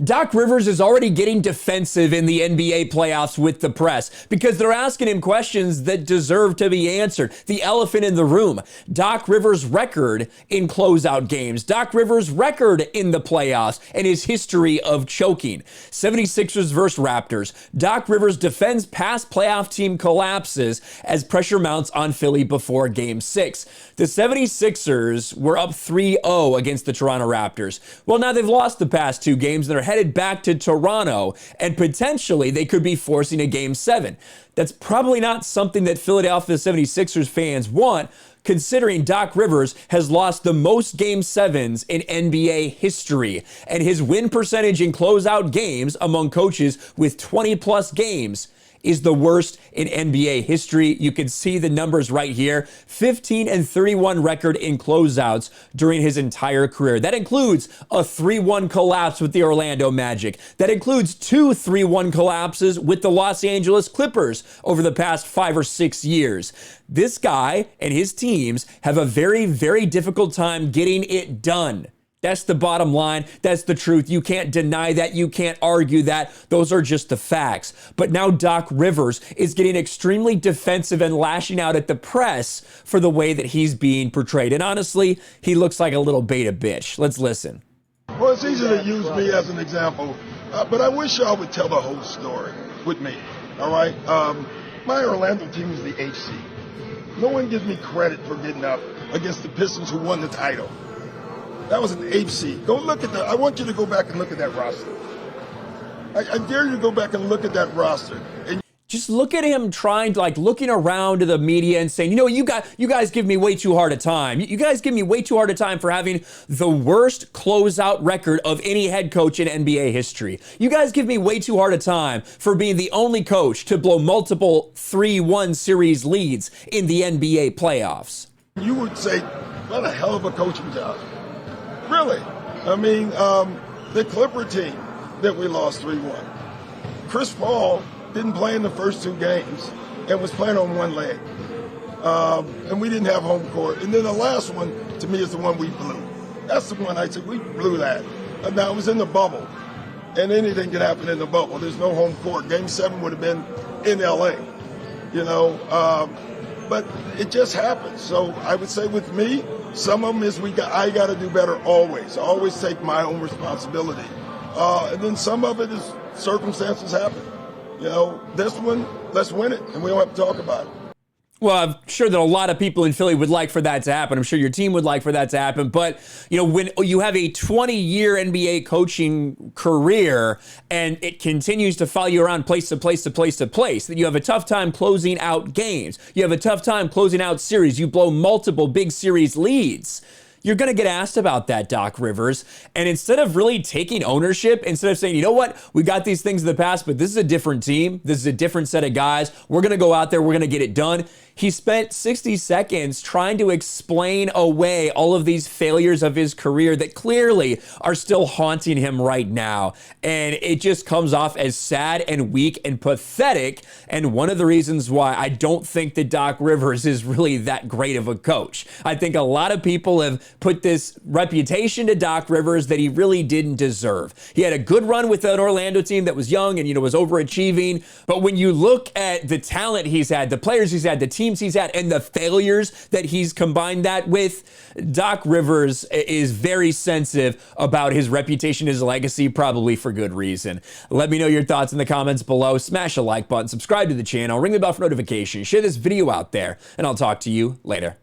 Doc Rivers is already getting defensive in the NBA playoffs with the press because they're asking him questions that deserve to be answered. The elephant in the room, Doc Rivers' record in closeout games, Doc Rivers' record in the playoffs, and his history of choking. 76ers versus Raptors. Doc Rivers defends past playoff team collapses as pressure mounts on Philly before Game 6. The 76ers were up 3-0 against the Toronto Raptors. Well, now they've lost the past two games and they're headed back to Toronto, and potentially they could be forcing a Game 7. That's probably not something that Philadelphia 76ers fans want, considering Doc Rivers has lost the most Game 7s in NBA history, and his win percentage in closeout games among coaches with 20-plus games is the worst in NBA history. You can see the numbers right here. 15-31 record in closeouts during his entire career. That includes a 3-1 collapse with the Orlando Magic. That includes two 3-1 collapses with the Los Angeles Clippers over the past 5 or 6 years. This guy and his teams have a very, very difficult time getting it done. That's the bottom line. That's the truth. You can't deny that. You can't argue that. Those are just the facts. But now Doc Rivers is getting extremely defensive and lashing out at the press for the way that he's being portrayed. And honestly, he looks like a little beta bitch. Let's listen. Well, it's easy to use me as an example, but I wish y'all would tell the whole story with me, all right? My Orlando team is the HC. No one gives me credit for getting up against the Pistons who won the title. That was an HC. Go look at that. I want you to go back and look at that roster. I dare you to go back and look at that roster. And just look at him trying to, looking around to the media and saying, you know, you guys give me way too hard a time. You guys give me way too hard a time for having the worst closeout record of any head coach in NBA history. You guys give me way too hard a time for being the only coach to blow multiple 3-1 series leads in the NBA playoffs. You would say, what a hell of a coaching job. Really. I mean, the Clipper team that we lost 3-1. Chris Paul didn't play in the first two games and was playing on one leg. And we didn't have home court. And then the last one, to me, is the one we blew. That's the one I said, we blew that. Now, it was in the bubble. And anything can happen in the bubble. There's no home court. Game 7 would have been in L.A., you know. But it just happened. So I would say with me, some of them is I got to do better always. I always take my own responsibility. And then some of it is circumstances happen. You know, this one, let's win it, and we don't have to talk about it. Well, I'm sure that a lot of people in Philly would like for that to happen. I'm sure your team would like for that to happen. But, you know, when you have a 20-year NBA coaching career and it continues to follow you around place to place to place to place, that you have a tough time closing out games. You have a tough time closing out series. You blow multiple big series leads. You're going to get asked about that, Doc Rivers. And instead of really taking ownership, instead of saying, you know what, we got these things in the past, but this is a different team. This is a different set of guys. We're going to go out there. We're going to get it done. He spent 60 seconds trying to explain away all of these failures of his career that clearly are still haunting him right now. And it just comes off as sad and weak and pathetic. And one of the reasons why I don't think that Doc Rivers is really that great of a coach. I think a lot of people have put this reputation to Doc Rivers that he really didn't deserve. He had a good run with an Orlando team that was young and, you know, was overachieving. But when you look at the talent he's had, the players he's had, the teams he's had, and the failures that he's combined that with, Doc Rivers is very sensitive about his reputation, his legacy, probably for good reason. Let me know your thoughts in the comments below. Smash a like button, subscribe to the channel, ring the bell for notifications, share this video out there, and I'll talk to you later.